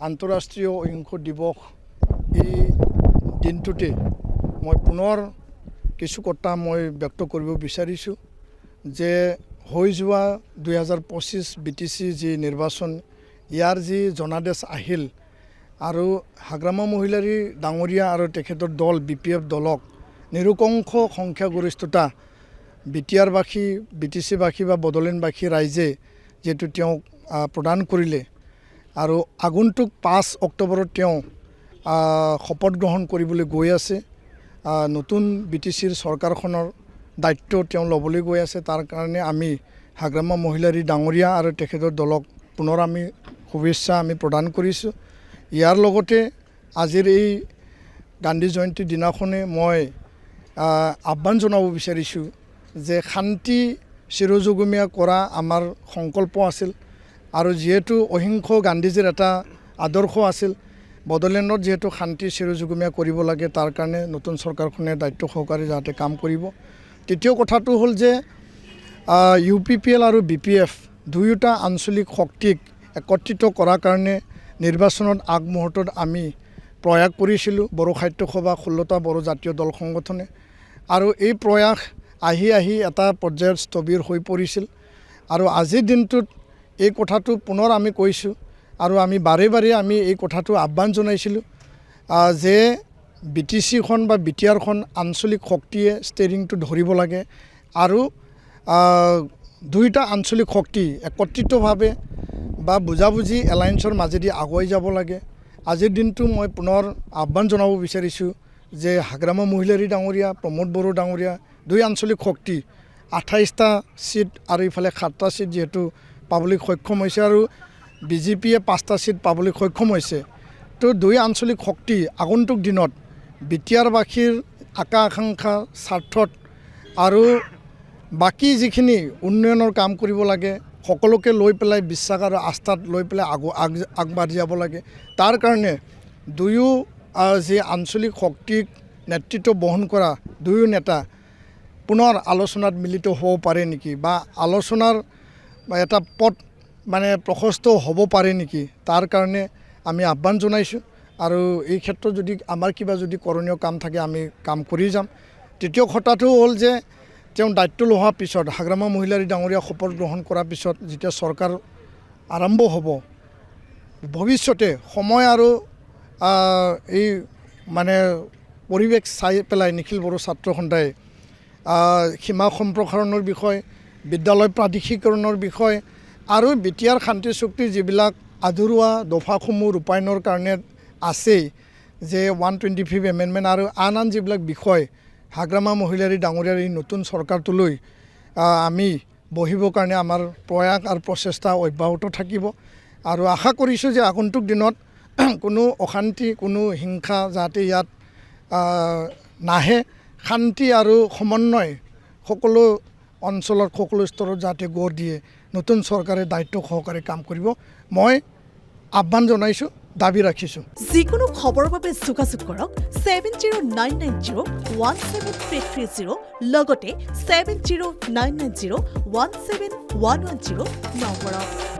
আন্তঃৰাষ্ট্ৰীয় অহিংস দিৱস এই দিনটোতে মই পুনৰ কিছু কথা মই ব্যক্ত কৰিব বিচাৰিছোঁ যে হৈ যোৱা 2025 BTC যি নিৰ্বাচন ইয়াৰ যি জনাদেশ আহিল আৰু হাগ্ৰামা মহিলাৰী ডাঙৰীয়া আৰু তেখেতৰ দল BPF দলক নিৰুকংশ সংখ্যাগৰিষ্ঠতা বিটিআৰবাসী BTCবাসী বা বড়োলেণ্ডবাসী ৰাইজে যেটো তেওঁক প্ৰদান কৰিলে আৰু আগন্তুক 5 অক্টোবৰত তেওঁ শপত গ্ৰহণ কৰিবলৈ গৈ আছে নতুন BTCৰ চৰকাৰখনৰ দায়িত্ব তেওঁ ল'বলৈ গৈ আছে তাৰ কাৰণে আমি হাগ্ৰামা মহিলাৰী ডাঙৰীয়া আৰু তেখেতৰ দলক পুনৰ আমি শুভেচ্ছা আমি প্ৰদান কৰিছোঁ ইয়াৰ লগতে আজিৰ এই গান্ধী জয়ন্তী দিনাখনে মই আহ্বান জনাব বিচাৰিছোঁ যে শান্তি চিৰযুগমীয়া কৰা আমাৰ সংকল্প আছিল আৰু যেহেতু অহিংস গান্ধীজীৰ এটা আদৰ্শ আছিল বড়োলেণ্ডত যেহেতু শান্তি চিৰযুগমীয়া কৰিব লাগে তাৰ কাৰণে নতুন চৰকাৰখনে দায়িত্ব সহকাৰে যাতে কাম কৰিব তৃতীয় কথাটো হ'ল যে UPPL আৰু BPF দুয়োটা আঞ্চলিক শক্তিক একত্ৰিত কৰাৰ কাৰণে নিৰ্বাচনত আগমুহূৰ্তত আমি প্ৰয়াস কৰিছিলোঁ বড়ো সাহিত্য সভা 16টা বড়ো জাতীয় দল সংগঠনে আৰু এই প্ৰয়াস আহি এটা পৰ্যায়ত স্থবিৰ হৈ পৰিছিল আৰু আজিৰ দিনটোত এই কথাটো পুনৰ আমি কৈছোঁ আৰু আমি বাৰে আমি এই কথাটো আহ্বান জনাইছিলোঁ যে BTCখন বা BTRখন আঞ্চলিক শক্তিয়ে ষ্টেৰিংটো ধৰিব লাগে আৰু দুইটা আঞ্চলিক শক্তি একত্ৰিতভাৱে বা বুজাবুজি এলায়েন্সৰ মাজেদি আগুৱাই যাব লাগে আজিৰ দিনটো মই পুনৰ আহ্বান জনাব বিচাৰিছোঁ যে হাগ্ৰামা মহিলাৰী ডাঙৰীয়া প্ৰমোদ বড়ো ডাঙৰীয়া দুই আঞ্চলিক শক্তি 28টা সিট আৰু ইফালে 7টা সিট যেহেতু পাবলৈ সক্ষম হৈছে আৰু BJPয়ে 5টা সিট পাবলৈ সক্ষম হৈছে তো দুই আঞ্চলিক শক্তি আগন্তুক দিনত বিটিআৰবাসীৰ আকাংক্ষা স্বাৰ্থত আৰু বাকি যিখিনি উন্নয়নৰ কাম কৰিব লাগে সকলোকে লৈ পেলাই বিশ্বাস আৰু আস্থাত লৈ পেলাই আগবাঢ়ি যাব লাগে তাৰ কাৰণে দুয়ো যি আঞ্চলিক শক্তিক নেতৃত্ব বহন কৰা দুয়ো নেতা পুনৰ আলোচনাত মিলিত হ'ব পাৰে নেকি বা আলোচনাৰ এটা পথ মানে প্ৰশস্ত হ'ব পাৰে নেকি তাৰ কাৰণে আমি আহ্বান জনাইছোঁ আৰু এই ক্ষেত্ৰত যদি আমাৰ কিবা যদি কৰণীয় কাম থাকে আমি কাম কৰি যাম তৃতীয় কথাটো হ'ল যে তেওঁ দায়িত্ব লোৱাৰ পিছত হাগ্ৰামা মহিলাৰী ডাঙৰীয়া শপত গ্ৰহণ কৰাৰ পিছত যেতিয়া চৰকাৰ আৰম্ভ হ'ব ভৱিষ্যতে সময় আৰু এই মানে পৰিৱেশ চাই পেলাই নিখিল বড়ো ছাত্ৰ সন্থাই সীমা সম্প্ৰসাৰণৰ বিষয় বিদ্যালয় প্ৰাদেশিকৰণৰ বিষয় আৰু BTR শান্তি চুক্তিৰ যিবিলাক আধৰুৱা দফাসমূহ ৰূপায়ণৰ কাৰণে আছেই যে 125 এমেণ্ডমেণ্ট আৰু আন যিবিলাক বিষয় হাগ্ৰামা মহিলাৰী ডাঙৰীয়াৰ এই নতুন চৰকাৰটোলৈ আমি বহিবৰ কাৰণে আমাৰ প্ৰয়াস আৰু প্ৰচেষ্টা অব্যাহত থাকিব আৰু আশা কৰিছোঁ যে আগন্তুক দিনত কোনো অশান্তি কোনো হিংসা যাতে ইয়াত নাহে শান্তি আৰু সমন্বয় সকলো অঞ্চলত সকলো স্তৰত যাতে গঢ় দিয়ে নতুন চৰকাৰে দায়িত্ব সহকাৰে কাম কৰিব মই আহ্বান জনাইছোঁ দাবী ৰাখিছোঁ যিকোনো খবৰৰ বাবে যোগাযোগ কৰক 7099017330 লগতে 7099017110 নম্বৰত